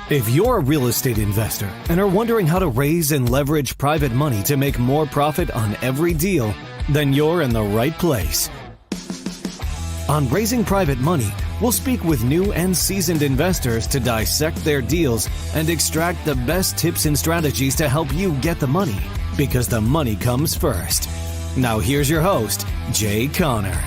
If you're a real estate investor and are wondering how to raise and leverage private money to make more profit on every deal, then you're in the right place. On Raising Private Money, we'll speak with new and seasoned investors to dissect their deals and extract the best tips and strategies to help you get the money, because the money comes first. Now here's your host, Jay Conner.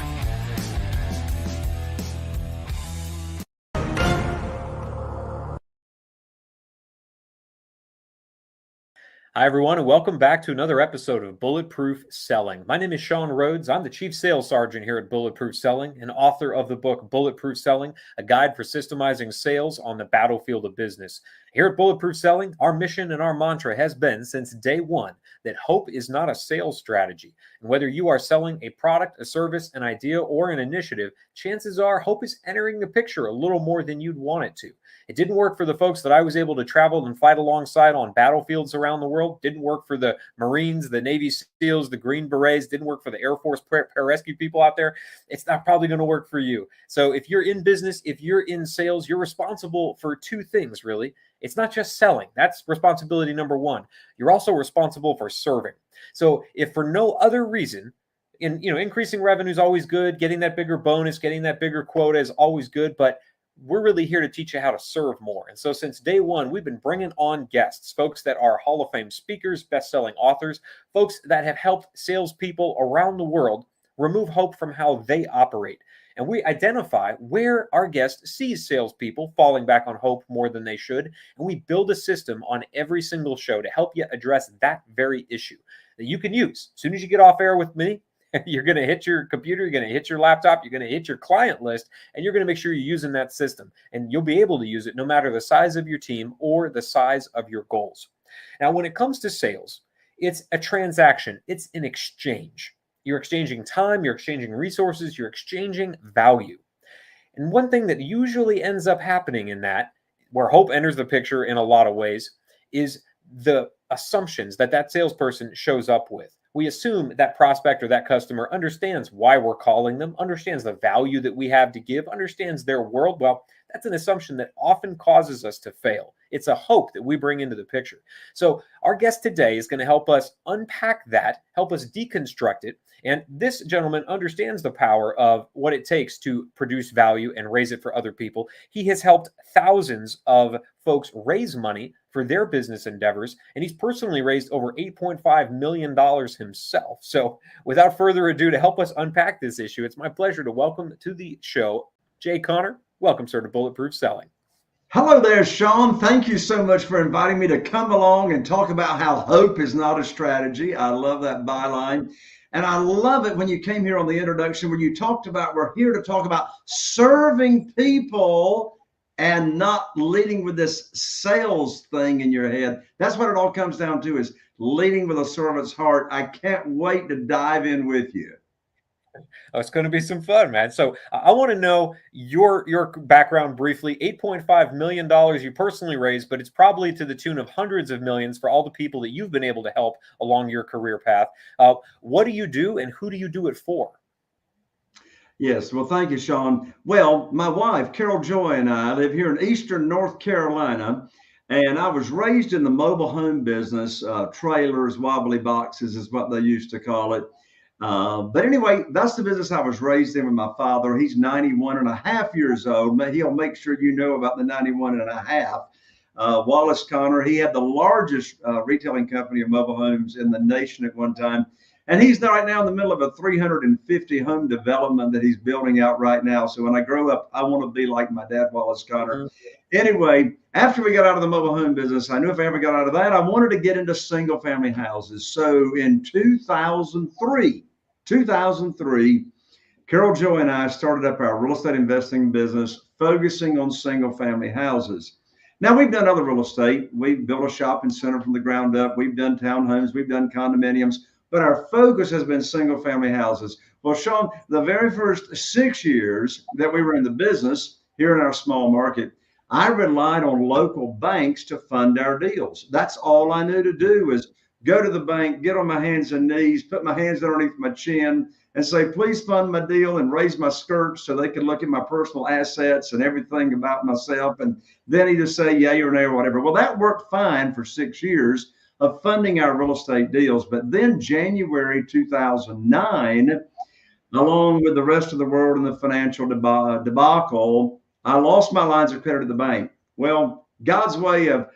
Hi, everyone, and welcome back to another episode of Bulletproof Selling. My name is Shawn Rhodes. I'm the Chief Sales Sergeant here at Bulletproof Selling and author of the book Bulletproof Selling, a guide for systemizing sales on the battlefield of business. Here at Bulletproof Selling, our mission and our mantra has been since day one that hope is not a sales strategy. And whether you are selling a product, a service, an idea, or an initiative, chances are hope is entering the picture a little more than you'd want it to. It didn't work for the folks that I was able to travel and fight alongside on battlefields around the world. Didn't work for the Marines, the Navy SEALs, the Green Berets. Didn't work for the Air Force pararescue people out there. It's not probably going to work for you. So if you're in business, if you're in sales, you're responsible for two things, really. It's not just selling. That's responsibility number one. You're also responsible for serving. So if for no other reason, increasing revenue is always good. Getting that bigger bonus, getting that bigger quota is always good. But we're really here to teach you how to serve more. And so since day one, we've been bringing on guests, folks that are Hall of Fame speakers, best-selling authors, folks that have helped salespeople around the world remove hope from how they operate. And we identify where our guest sees salespeople falling back on hope more than they should. And we build a system on every single show to help you address that very issue that you can use. As soon as you get off air with me, you're going to hit your computer, you're going to hit your laptop, you're going to hit your client list, and you're going to make sure you're using that system. And you'll be able to use it no matter the size of your team or the size of your goals. Now, when it comes to sales, it's a transaction. It's an exchange. You're exchanging time, you're exchanging resources, you're exchanging value. And one thing that usually ends up happening in that, where hope enters the picture in a lot of ways, is the assumptions that salesperson shows up with. We assume that prospect or that customer understands why we're calling them, understands the value that we have to give, understands their world. Well, that's an assumption that often causes us to fail. It's a hope that we bring into the picture. So our guest today is going to help us unpack that, help us deconstruct it. And this gentleman understands the power of what it takes to produce value and raise it for other people. He has helped thousands of folks raise money for their business endeavors, and he's personally raised over $8.5 million himself. So without further ado, to help us unpack this issue, it's my pleasure to welcome to the show, Jay Conner. Welcome, sir, to Bulletproof Selling. Hello there, Shawn. Thank you so much for inviting me to come along and talk about how hope is not a strategy. I love that byline. And I love it when you came here on the introduction where you talked about, we're here to talk about serving people and not leading with this sales thing in your head. That's what it all comes down to, is leading with a servant's heart. I can't wait to dive in with you. Oh, it's going to be some fun, man. So I want to know your background briefly. $8.5 million you personally raised, but it's probably to the tune of hundreds of millions for all the people that you've been able to help along your career path. What do you do and who do you do it for? Yes, well, thank you, Shawn. Well, my wife, Carol Joy, and I live here in Eastern North Carolina, and I was raised in the mobile home business. Trailers, wobbly boxes is what they used to call it. But anyway, that's the business I was raised in with my father. He's 91 and a half years old. He'll make sure you know about the 91 and a half. Wallace Conner, he had the largest retailing company of mobile homes in the nation at one time. And he's right now in the middle of a 350 home development that he's building out right now. So when I grow up, I want to be like my dad, Wallace Conner. Anyway, after we got out of the mobile home business, I knew if I ever got out of that, I wanted to get into single family houses. So in 2003, Carol Joy and I started up our real estate investing business, focusing on single family houses. Now, we've done other real estate. We've built a shopping center from the ground up. We've done townhomes. We've done condominiums. But our focus has been single family houses. Well, Shawn, the very first 6 years that we were in the business here in our small market, I relied on local banks to fund our deals. That's all I knew to do, is go to the bank, get on my hands and knees, put my hands underneath my chin and say, please fund my deal, and raise my skirts so they can look at my personal assets and everything about myself. And then he just say yay or nay or whatever. Well, that worked fine for 6 years of funding our real estate deals. But then January 2009, along with the rest of the world in the financial debacle, I lost my lines of credit at the bank. Well, God's way of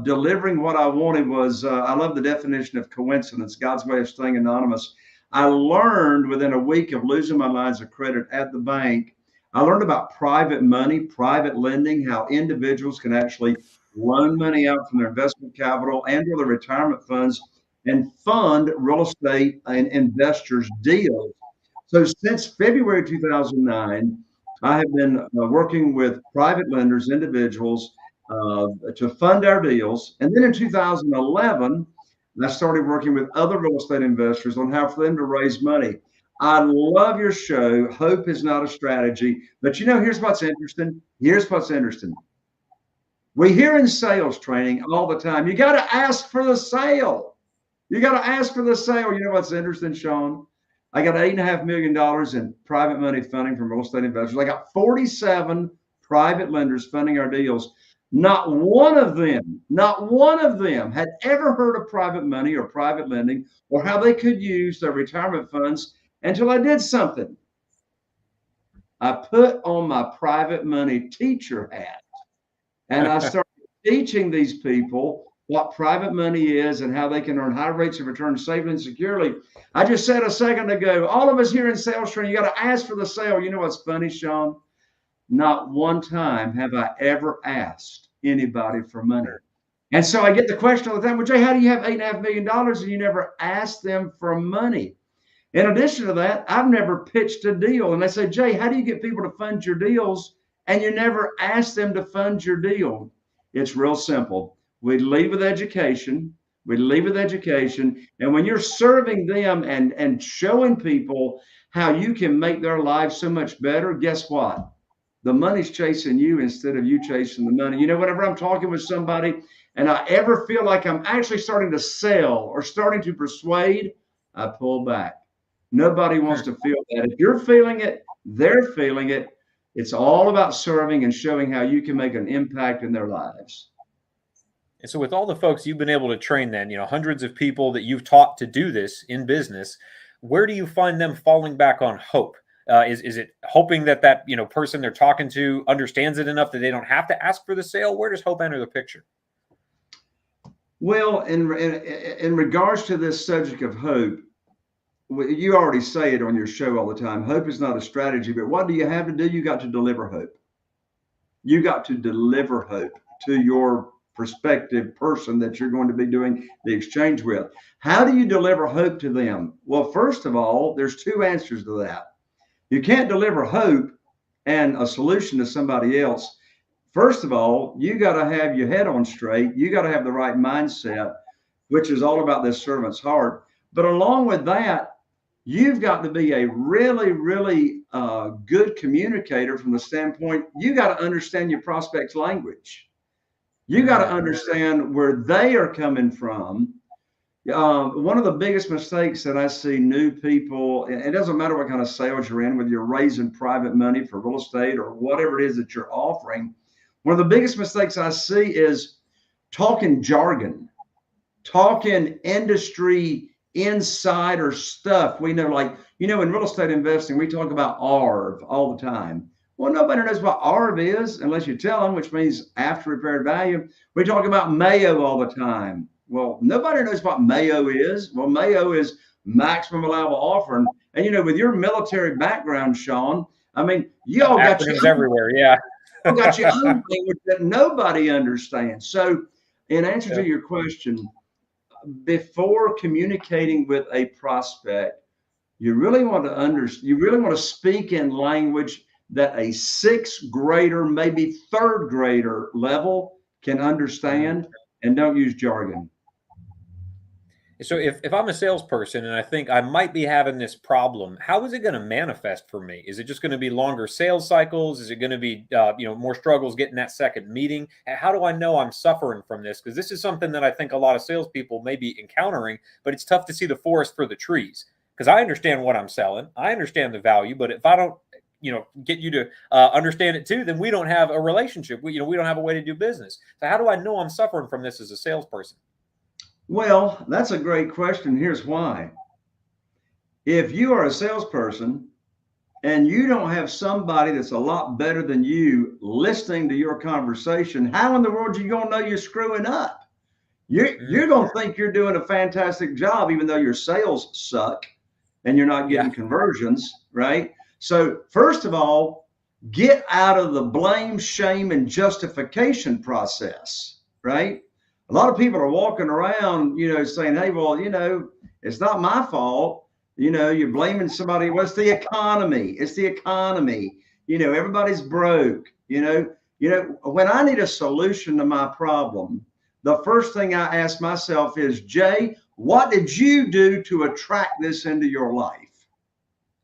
delivering what I wanted was, I love the definition of coincidence, God's way of staying anonymous. I learned within a week of losing my lines of credit at the bank, I learned about private money, private lending, how individuals can actually loan money out from their investment capital and or their retirement funds and fund real estate and investors' deals. So since February 2009, I have been working with private lenders, individuals, to fund our deals. And then in 2011, I started working with other real estate investors on how for them to raise money. I love your show. Hope is not a strategy. But here's what's interesting. We hear in sales training all the time, you got to ask for the sale. You got to ask for the sale. You know what's interesting, Shawn? I got $8.5 million in private money funding from real estate investors. I got 47 private lenders funding our deals. Not one of them had ever heard of private money or private lending or how they could use their retirement funds until I did something. I put on my private money teacher hat and I started teaching these people what private money is and how they can earn high rates of return safely and securely. I just said a second ago, all of us here in sales training, you got to ask for the sale. You know what's funny, Shawn? Not one time have I ever asked anybody for money. And so I get the question all the time, well, Jay, how do you have $8.5 million and you never ask them for money? In addition to that, I've never pitched a deal. And they say, Jay, how do you get people to fund your deals and you never ask them to fund your deal? It's real simple. We lead with education. And when you're serving them and showing people how you can make their lives so much better, guess what? The money's chasing you instead of you chasing the money. Whenever I'm talking with somebody and I ever feel like I'm actually starting to sell or starting to persuade, I pull back. Nobody wants to feel that. If you're feeling it, they're feeling it. It's all about serving and showing how you can make an impact in their lives. And so with all the folks you've been able to train then, hundreds of people that you've taught to do this in business, where do you find them falling back on hope? Is it hoping that person they're talking to understands it enough that they don't have to ask for the sale? Where does hope enter the picture? Well, in regards to this subject of hope, you already say it on your show all the time. Hope is not a strategy, but what do you have to do? You got to deliver hope. You got to deliver hope to your prospective person that you're going to be doing the exchange with. How do you deliver hope to them? Well, first of all, there's two answers to that. You can't deliver hope and a solution to somebody else. First of all, you got to have your head on straight. You got to have the right mindset, which is all about this servant's heart. But along with that, you've got to be a really, really good communicator from the standpoint, you got to understand your prospect's language. You got to understand where they are coming from. One of the biggest mistakes that I see new people, it doesn't matter what kind of sales you're in, whether you're raising private money for real estate or whatever it is that you're offering, one of the biggest mistakes I see is talking jargon, talking industry insider stuff. We know, in real estate investing, we talk about ARV all the time. Well, nobody knows what ARV is unless you tell them, which means after repaired value. We talk about Mayo all the time. Well, nobody knows what Mayo is. Well, Mayo is maximum allowable offer. And with your military background, Shawn, you all got your everywhere. Yeah. You got your own language that nobody understands. So in answer to your question, before communicating with a prospect, you really want to speak in language that a sixth grader, maybe third grader level can understand, and don't use jargon. So if I'm a salesperson and I think I might be having this problem, how is it going to manifest for me? Is it just going to be longer sales cycles? Is it going to be more struggles getting that second meeting? How do I know I'm suffering from this? Because this is something that I think a lot of salespeople may be encountering, but it's tough to see the forest for the trees. Because I understand what I'm selling, I understand the value, but if I don't get you to understand it too, then we don't have a relationship. We don't have a way to do business. So how do I know I'm suffering from this as a salesperson? Well, that's a great question. Here's why. If you are a salesperson and you don't have somebody that's a lot better than you listening to your conversation, how in the world are you going to know you're screwing up? You're going to think you're doing a fantastic job, even though your sales suck and you're not getting conversions, right? So first of all, get out of the blame, shame, and justification process, right? A lot of people are walking around, saying, hey, well, it's not my fault. You're blaming somebody. Well, it's the economy. It's the economy. Everybody's broke. When I need a solution to my problem, the first thing I ask myself is, Jay, what did you do to attract this into your life?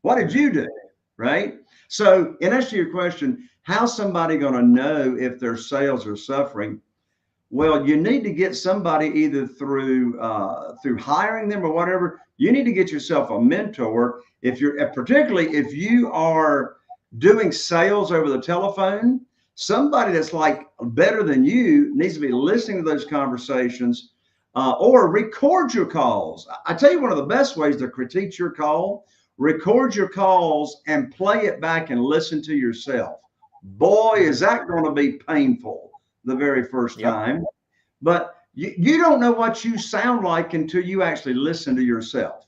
What did you do? Right? So in answer to your question, how's somebody going to know if their sales are suffering? Well, you need to get somebody either through hiring them or whatever. You need to get yourself a mentor. Particularly if you are doing sales over the telephone, somebody that's like better than you needs to be listening to those conversations, or record your calls. I tell you, one of the best ways to critique your call: record your calls and play it back and listen to yourself. Boy, is that going to be painful the very first time. But you don't know what you sound like until you actually listen to yourself.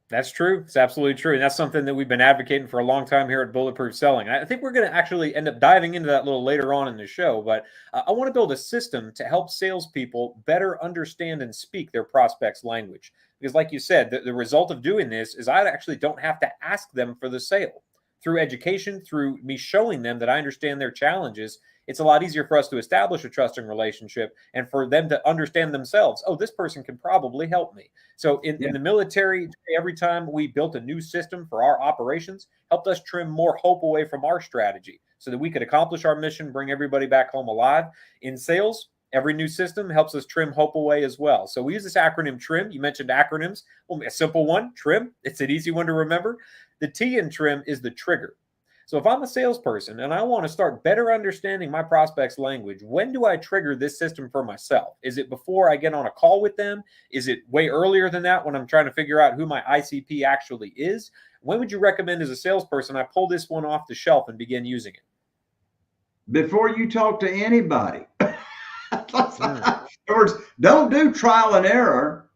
That's true. It's absolutely true. And that's something that we've been advocating for a long time here at Bulletproof Selling. I think we're going to actually end up diving into that a little later on in the show. But I want to build a system to help salespeople better understand and speak their prospects' language. Because like you said, the result of doing this is I actually don't have to ask them for the sale. Through education, through me showing them that I understand their challenges, it's a lot easier for us to establish a trusting relationship and for them to understand themselves. Oh, this person can probably help me. So in the military, every time we built a new system for our operations, helped us trim more hope away from our strategy so that we could accomplish our mission, bring everybody back home alive. In sales, every new system helps us trim hope away as well. So we use this acronym TRIM. You mentioned acronyms. Well, a simple one, TRIM. It's an easy one to remember. The T in TRIM is the trigger. So if I'm a salesperson and I want to start better understanding my prospect's language, when do I trigger this system for myself? Is it before I get on a call with them? Is it way earlier than that when I'm trying to figure out who my ICP actually is? When would you recommend as a salesperson I pull this one off the shelf and begin using it? Before you talk to anybody. In other words, don't do trial and error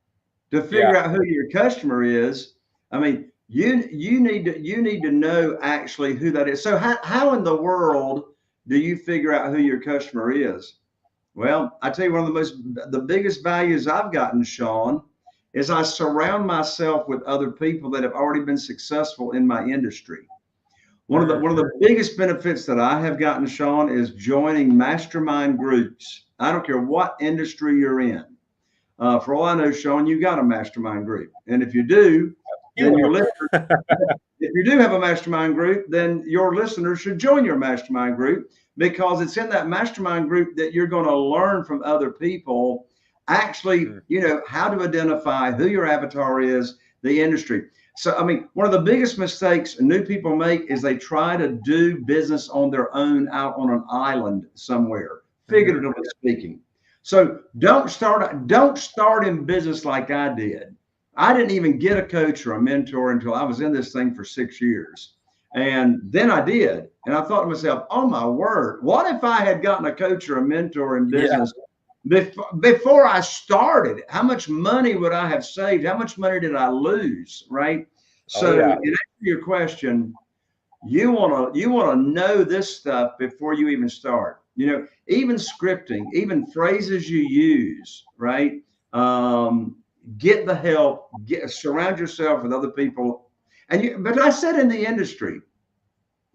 to figure out who your customer is. I mean, you need to know actually who that is. So how in the world do you figure out who your customer is? Well, I tell you, one of the biggest values I've gotten, Shawn, is I surround myself with other people that have already been successful in my industry. One of the biggest benefits that I have gotten, Shawn, is joining mastermind groups. I don't care what industry you're in. For all I know, Shawn, you got a mastermind group, and if you do, then your listeners, if you do have a mastermind group, then your listeners should join your mastermind group, because it's in that mastermind group that you're going to learn from other people, actually, how to identify who your avatar is, the industry. So, I mean, one of the biggest mistakes new people make is they try to do business on their own out on an island somewhere, figuratively speaking. So don't start in business like I did. I didn't even get a coach or a mentor until I was in this thing for 6 years. And then I did. And I thought to myself, oh my word, what if I had gotten a coach or a mentor in business before I started? How much money would I have saved? How much money did I lose? Right. So in answer to your question, you want to know this stuff before you even start. Even scripting, even phrases you use, right? Get the help, surround yourself with other people. But I said in the industry,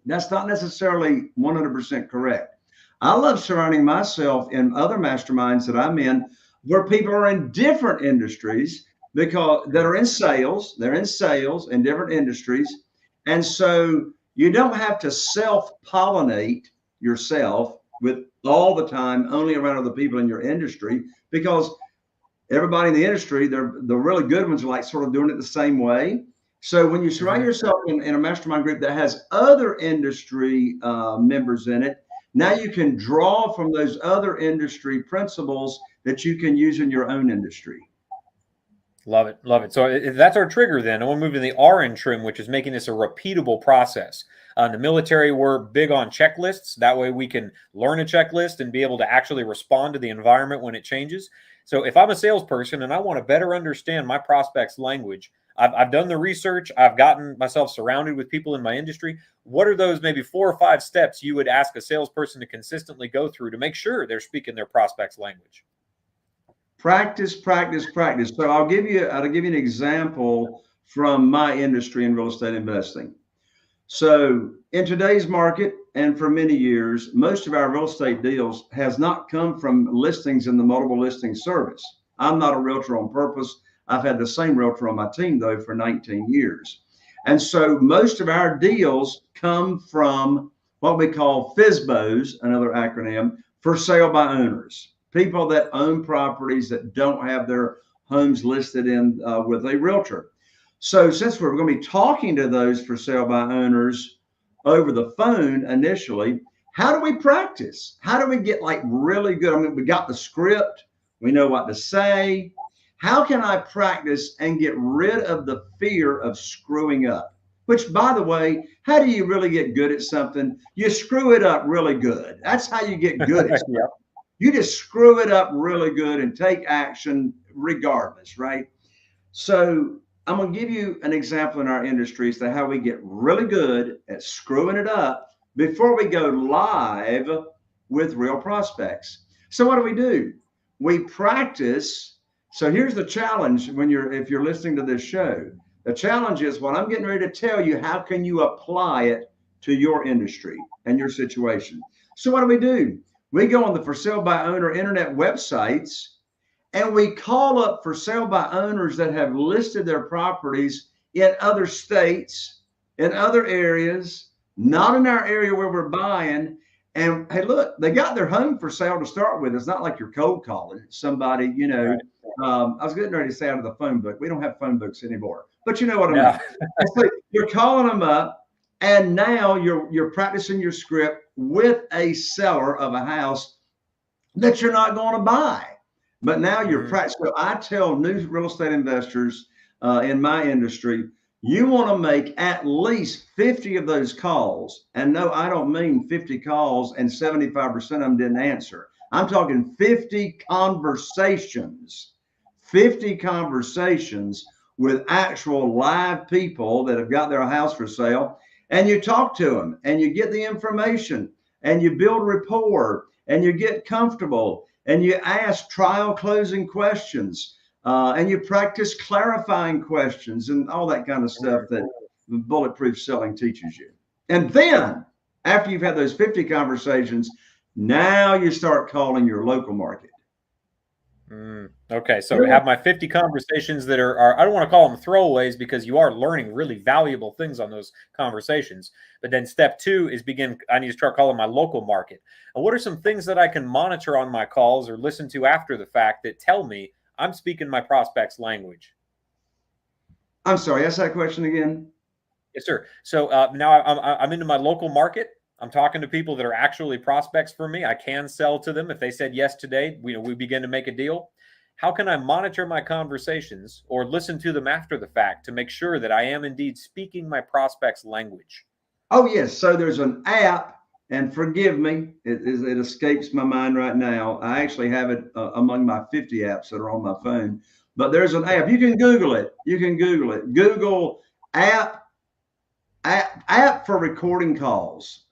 that's not necessarily 100% correct. I love surrounding myself in other masterminds that I'm in where people are in different industries because that are in sales. They're in sales in different industries. And so you don't have to self-pollinate yourself with all the time only around other people in your industry, because everybody in the industry, the really good ones are like sort of doing it the same way. So when you surround yourself in a mastermind group that has other industry members in it, now you can draw from those other industry principles that you can use in your own industry. Love it. Love it. So if that's our trigger then. And we'll move to the R in trim, which is making this a repeatable process. In the military, we're big on checklists. That way we can learn a checklist and be able to actually respond to the environment when it changes. So if I'm a salesperson and I want to better understand my prospect's language, I've done the research, I've gotten myself surrounded with people in my industry. What are those maybe 4 or 5 steps you would ask a salesperson to consistently go through to make sure they're speaking their prospect's language? Practice, practice, practice. So I'll give you an example from my industry in real estate investing. So in today's market, and for many years, most of our real estate deals has not come from listings in the multiple listing service. I'm not a realtor on purpose. I've had the same realtor on my team though for 19 years. And so most of our deals come from what we call FSBOs, another acronym for sale by owners, people that own properties that don't have their homes listed in with a realtor. So since we're going to be talking to those for sale by owners over the phone initially, how do we practice? How do we get like really good? I mean, we got the script, we know what to say. How can I practice and get rid of the fear of screwing up? Which, by the way, how do you really get good at something? You screw it up really good. That's how you get good at something. Yep. You just screw it up really good and take action regardless, right? So I'm going to give you an example in our industry as to how we get really good at screwing it up before we go live with real prospects. So what do? We practice. So here's the challenge if you're listening to this show. The challenge is what I'm getting ready to tell you. How can you apply it to your industry and your situation? So what do? We go on the for sale by owner internet websites and we call up for sale by owners that have listed their properties in other states, in other areas, not in our area where we're buying. And hey, look, they got their home for sale to start with. It's not like you're cold calling somebody, you know. Right. I was getting ready to say out of the phone book. We don't have phone books anymore, but you know what I mean. So you're calling them up, and now you're practicing your script with a seller of a house that you're not going to buy. But now you're practicing. So I tell new real estate investors in my industry, you want to make at least 50 of those calls. And no, I don't mean 50 calls and 75% of them didn't answer. I'm talking 50 conversations with actual live people that have got their house for sale. And you talk to them and you get the information and you build rapport and you get comfortable and you ask trial closing questions. And you practice clarifying questions and all that kind of stuff that Bulletproof Selling teaches you. And then after you've had those 50 conversations, now you start calling your local market. Okay, so have my 50 conversations that are I don't want to call them throwaways because you are learning really valuable things on those conversations. But then step 2 is I need to start calling my local market. And what are some things that I can monitor on my calls or listen to after the fact that tell me I'm speaking my prospect's language? I'm sorry, ask that question again. Yes, sir. So now I'm into my local market. I'm talking to people that are actually prospects for me. I can sell to them. If they said yes today, we begin to make a deal. How can I monitor my conversations or listen to them after the fact to make sure that I am indeed speaking my prospect's language? Oh, yes. So there's an app, and forgive me, it escapes my mind right now. I actually have it among my 50 apps that are on my phone. But there's an app. You can Google it. Google app for recording calls.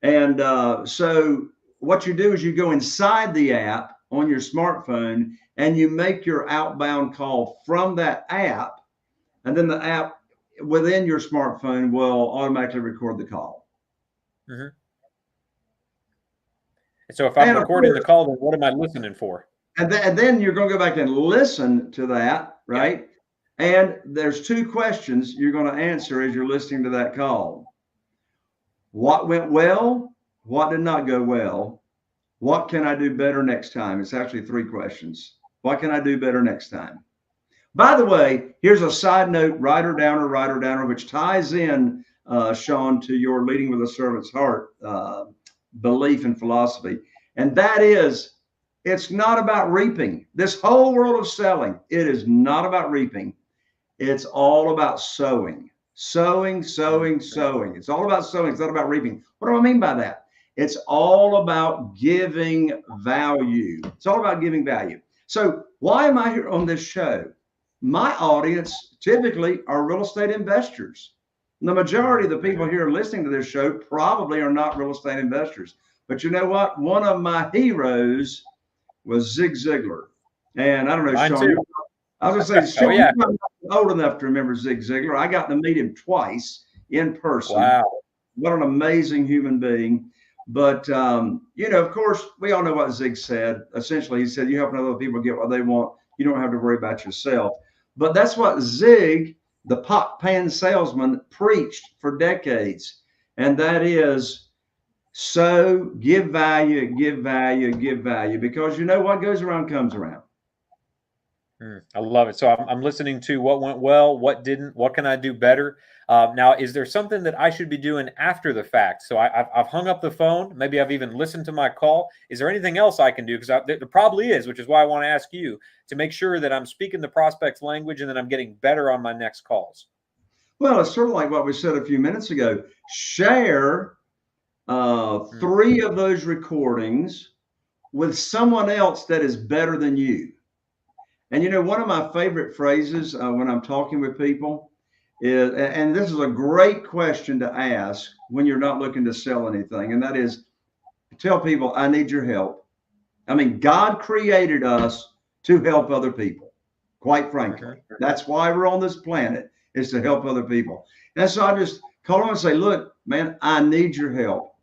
And so what you do is you go inside the app on your smartphone and you make your outbound call from that app, and then the app within your smartphone will automatically record the call. So if I'm recording the call, then what am I listening for? And then you're going to go back and listen to that, right? And there's two questions you're going to answer as you're listening to that call. What went well? What did not go well? What can I do better next time? It's actually three questions. What can I do better next time? By the way, here's a side note, writer downer, which ties in, Shawn, to your leading with a servant's heart belief and philosophy. And that is, it's not about reaping. This whole world of selling, it is not about reaping. It's all about sowing. Sowing. It's all about sowing. It's not about reaping. What do I mean by that? It's all about giving value. It's all about giving value. So why am I here on this show? My audience typically are real estate investors. The majority of the people here listening to this show probably are not real estate investors. But you know what? One of my heroes was Zig Ziglar. And I don't know, Mine Shawn, too. I was going to say, Shawn, Oh, yeah. you're not old enough to remember Zig Ziglar. I got to meet him twice in person. Wow. What an amazing human being. But, of course, we all know what Zig said. Essentially, he said, you help other people get what they want. You don't have to worry about yourself. But that's what Zig, the pot pan salesman, preached for decades. And that is, so give value. Because you know what goes around comes around. I love it. So I'm listening to what went well, what didn't, what can I do better? Now, is there something that I should be doing after the fact? So I've hung up the phone. Maybe I've even listened to my call. Is there anything else I can do? Because there probably is, which is why I want to ask you to make sure that I'm speaking the prospect's language and that I'm getting better on my next calls. Well, it's sort of like what we said a few minutes ago. Share 3 of those recordings with someone else that is better than you. And one of my favorite phrases when I'm talking with people is, and this is a great question to ask when you're not looking to sell anything, and that is, tell people, I need your help. I mean, God created us to help other people, quite frankly. That's why we're on this planet, is to help other people. And so I just call them and say, look, man, I need your help.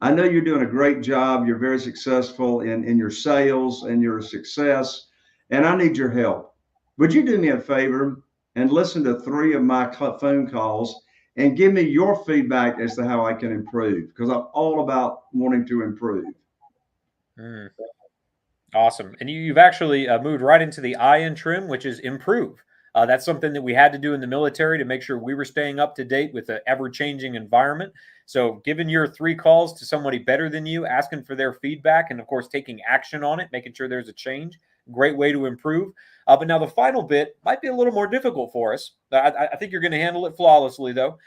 I know you're doing a great job. You're very successful in your sales and your success. And I need your help. Would you do me a favor and listen to 3 of my phone calls and give me your feedback as to how I can improve? Because I'm all about wanting to improve. Awesome. And you've actually moved right into the I in trim, which is improve. That's something that we had to do in the military to make sure we were staying up to date with the ever-changing environment. So giving your 3 calls to somebody better than you, asking for their feedback, and of course, taking action on it, making sure there's a change. Great way to improve. But now the final bit might be a little more difficult for us. I think you're going to handle it flawlessly, though.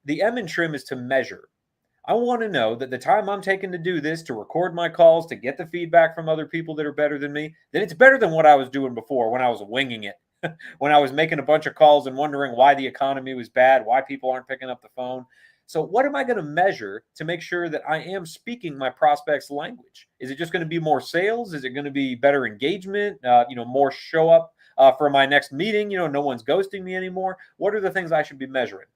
The M in trim is to measure. I want to know that the time I'm taking to do this, to record my calls, to get the feedback from other people that are better than me, that it's better than what I was doing before when I was winging it, when I was making a bunch of calls and wondering why the economy was bad, why people aren't picking up the phone. So what am I going to measure to make sure that I am speaking my prospect's language? Is it just going to be more sales? Is it going to be better engagement? More show up for my next meeting? No one's ghosting me anymore. What are the things I should be measuring?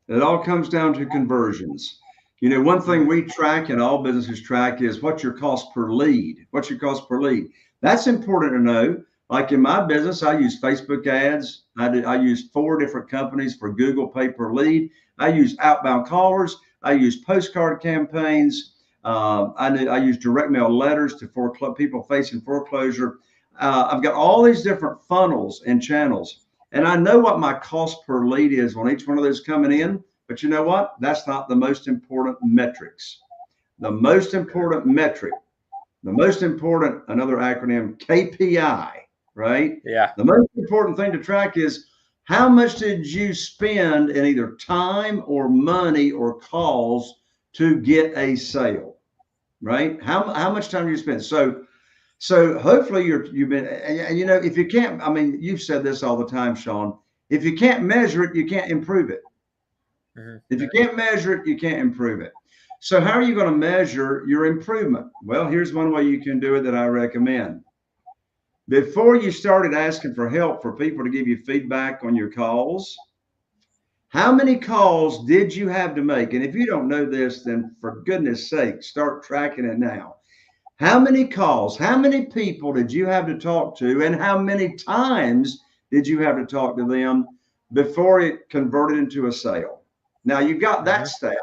It all comes down to conversions. One thing we track and all businesses track is what's your cost per lead? What's your cost per lead? That's important to know. Like in my business, I use Facebook ads. I use 4 different companies for Google pay per lead. I use outbound callers. I use postcard campaigns. I use direct mail letters to people facing foreclosure. I've got all these different funnels and channels, and I know what my cost per lead is on each one of those coming in. But you know what? That's not the most important metrics. The most important metric, another acronym, KPI, right? Yeah. The most important thing to track is how much did you spend in either time or money or calls to get a sale, right? How much time do you spend? So hopefully you've been, and if you can't, you've said this all the time, Shawn, if you can't measure it, you can't improve it. If you can't measure it, you can't improve it. So how are you going to measure your improvement? Well, here's one way you can do it that I recommend. Before you started asking for help for people to give you feedback on your calls, how many calls did you have to make? And if you don't know this, then for goodness sake, start tracking it now. How many calls, how many people did you have to talk to, and how many times did you have to talk to them before it converted into a sale? Now you got that step.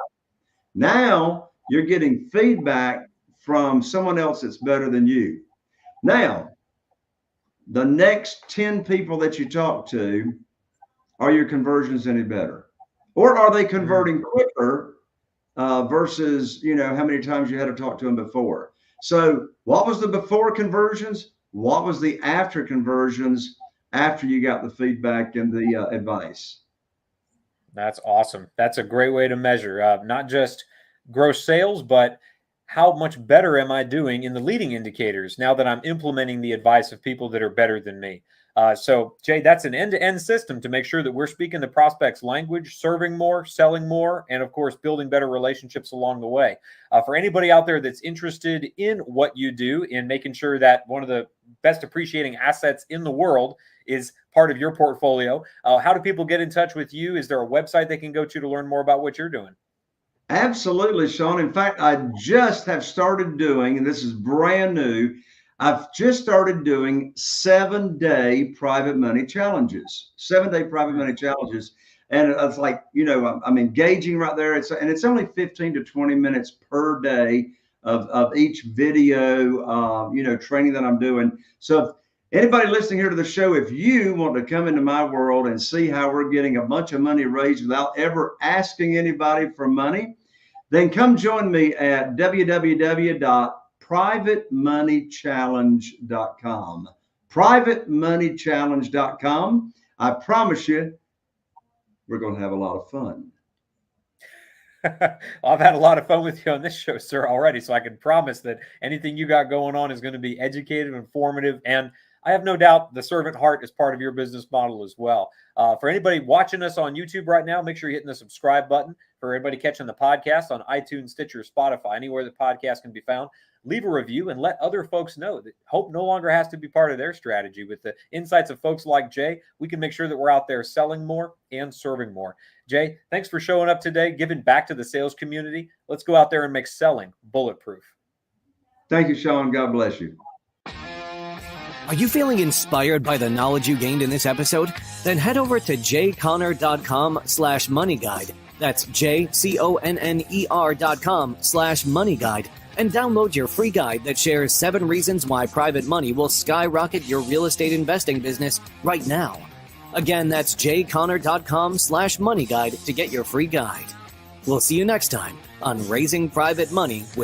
Now you're getting feedback from someone else that's better than you. Now, the next 10 people that you talk to, are your conversions any better? Or are they converting quicker versus, how many times you had to talk to them before? So what was the before conversions? What was the after conversions after you got the feedback and the advice? That's awesome. That's a great way to measure not just gross sales, but how much better am I doing in the leading indicators now that I'm implementing the advice of people that are better than me. So, Jay, that's an end-to-end system to make sure that we're speaking the prospect's language, serving more, selling more, and, of course, building better relationships along the way. For anybody out there that's interested in what you do, in making sure that one of the best appreciating assets in the world is part of your portfolio, how do people get in touch with you? Is there a website they can go to learn more about what you're doing? Absolutely, Shawn. In fact, I just have started doing, and this is brand new, I've just started doing 7-day private money challenges, 7-day private money challenges. And it's like, I'm engaging right there. It's only 15 to 20 minutes per day of each video, training that I'm doing. So if anybody listening here to the show, if you want to come into my world and see how we're getting a bunch of money raised without ever asking anybody for money, then come join me at www.privatemoneychallenge.com. Privatemoneychallenge.com. I promise you, we're going to have a lot of fun. Well, I've had a lot of fun with you on this show, sir, already. So I can promise that anything you got going on is going to be educative, informative, and I have no doubt the servant heart is part of your business model as well. For anybody watching us on YouTube right now, make sure you're hitting the subscribe button. For everybody catching the podcast on iTunes, Stitcher, Spotify, anywhere the podcast can be found, leave a review and let other folks know that hope no longer has to be part of their strategy. With the insights of folks like Jay, we can make sure that we're out there selling more and serving more. Jay, thanks for showing up today, giving back to the sales community. Let's go out there and make selling bulletproof. Thank you, Shawn. God bless you. Are you feeling inspired by the knowledge you gained in this episode? Then head over to jconner.com/moneyguide. That's jconner.com/moneyguide and download your free guide that shares 7 reasons why private money will skyrocket your real estate investing business right now. Again, that's jconner.com/moneyguide to get your free guide. We'll see you next time on Raising Private Money with